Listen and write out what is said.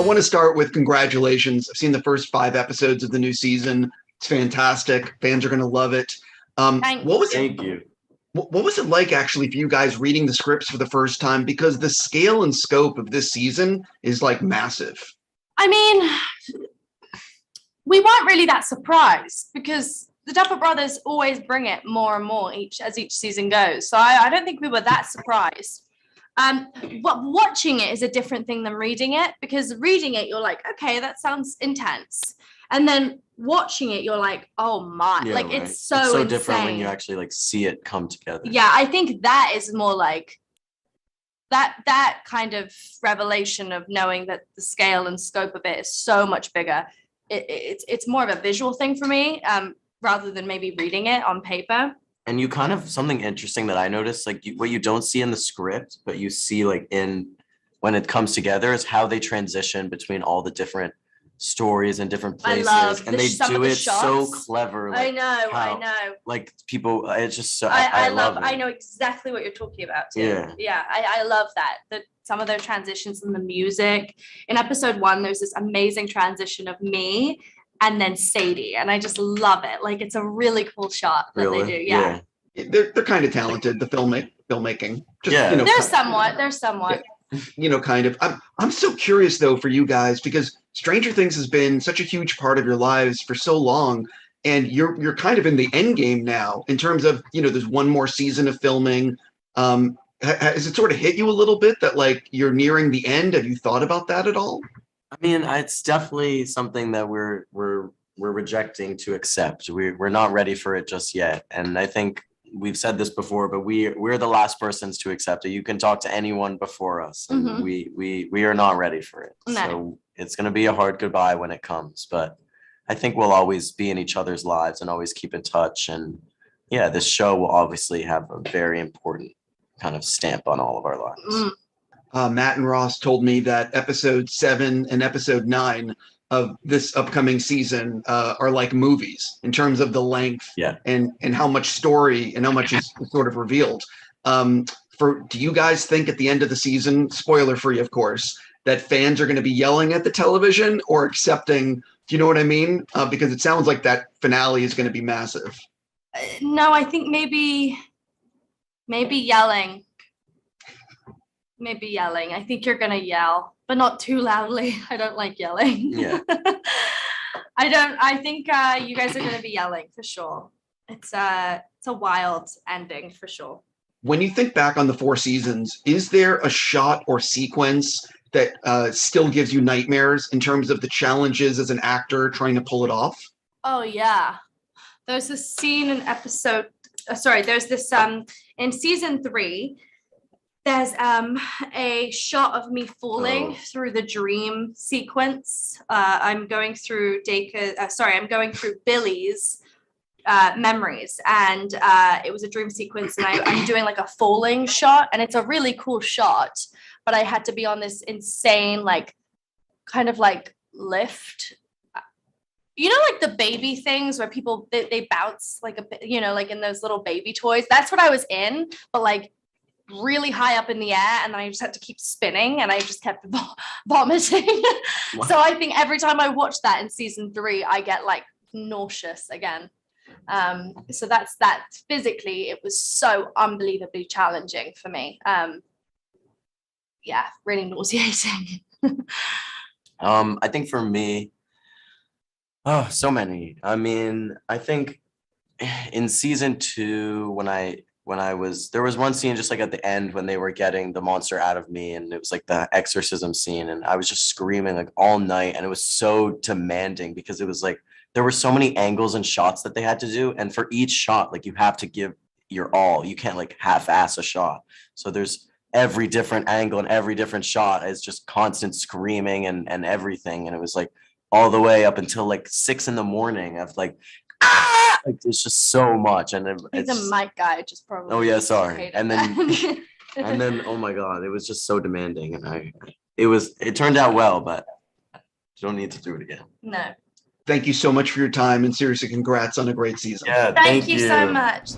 want to start with congratulations. I've seen the first 5 episodes of the new season. It's fantastic. Fans are going to love it. Thank you. What was it like actually for you guys reading the scripts for the first time? Because the scale and scope of this season is like massive. I mean, we weren't really that surprised because the Duffer Brothers always bring it more and more as each season goes. So I don't think we were that surprised. But watching it is a different thing than reading it, because reading it, you're like, okay, that sounds intense. And then watching it, you're like, oh my, like right. It's so insane. Different when you actually like see it come together. Yeah, I think that is more like that kind of revelation of knowing that the scale and scope of it is so much bigger. It's more of a visual thing for me, rather than maybe reading it on paper. And you kind of, something interesting that I noticed, like what you don't see in the script, but you see like when it comes together, is how they transition between all the different stories and different places, and they do it so clever. Like, I know. Like people, it's just so. I love. I know exactly what you're talking about too. Yeah. I love that. Some of their transitions in the music. In episode 1, there's this amazing transition of me and then Sadie, and I just love it. Like it's a really cool shot that they do. Yeah. They're kind of talented. The filmmaking. Just, they're somewhat. Yeah. Kind of. I'm so curious though for you guys, because Stranger Things has been such a huge part of your lives for so long, and you're kind of in the end game now in terms of, there's one more season of filming. Has it sort of hit you a little bit that like you're nearing the end? Have you thought about that at all? I mean, it's definitely something that we're rejecting to accept. We're not ready for it just yet, and I think we've said this before, but we're the last persons to accept it. You can talk to anyone before us, and we are not ready for it. No. So it's going to be a hard goodbye when it comes, but I think we'll always be in each other's lives and always keep in touch. And yeah, this show will obviously have a very important kind of stamp on all of our lives. Matt and Ross told me that episode 7 and episode 9 of this upcoming season are like movies in terms of the length and how much story and how much is sort of revealed. Do you guys think at the end of the season, spoiler free, of course, that fans are going to be yelling at the television or accepting? Do you know what I mean? Because it sounds like that finale is going to be massive. No, I think maybe yelling. Maybe yelling. I think you're gonna yell, but not too loudly. I don't like yelling. Yeah. I think you guys are gonna be yelling for sure. It's a wild ending for sure. When you think back on the 4 seasons, is there a shot or sequence that still gives you nightmares in terms of the challenges as an actor trying to pull it off? Oh yeah. There's this scene in there's this in season 3. There's a shot of me falling through the dream sequence. I'm going through Billy's memories, and it was a dream sequence, and I'm doing like a falling shot, and it's a really cool shot, but I had to be on this insane like kind of like lift. Like the baby things where people they bounce like like in those little baby toys. That's what I was in, but like really high up in the air, and then I just had to keep spinning, and I just kept vomiting. Wow. So I think every time I watch that in season 3, I get like nauseous again. So that's that. Physically, it was so unbelievably challenging for me. Really nauseating. I think for me, so many. I mean, I think in season 2, there was one scene just like at the end when they were getting the monster out of me, and it was like the exorcism scene, and I was just screaming like all night, and it was so demanding because it was like there were so many angles and shots that they had to do, and for each shot like you have to give your all. You can't like half-ass a shot. So there's every different angle and every different shot is just constant screaming and everything, and it was like all the way up until like 6 a.m. of like like it's just so much, and he's a mic guy, just probably. Oh yeah, sorry. And then and then oh my god, it was just so demanding, and it turned out well, but you don't need to do it again. No. Thank you so much for your time, and seriously, congrats on a great season. Yeah, thank you so much.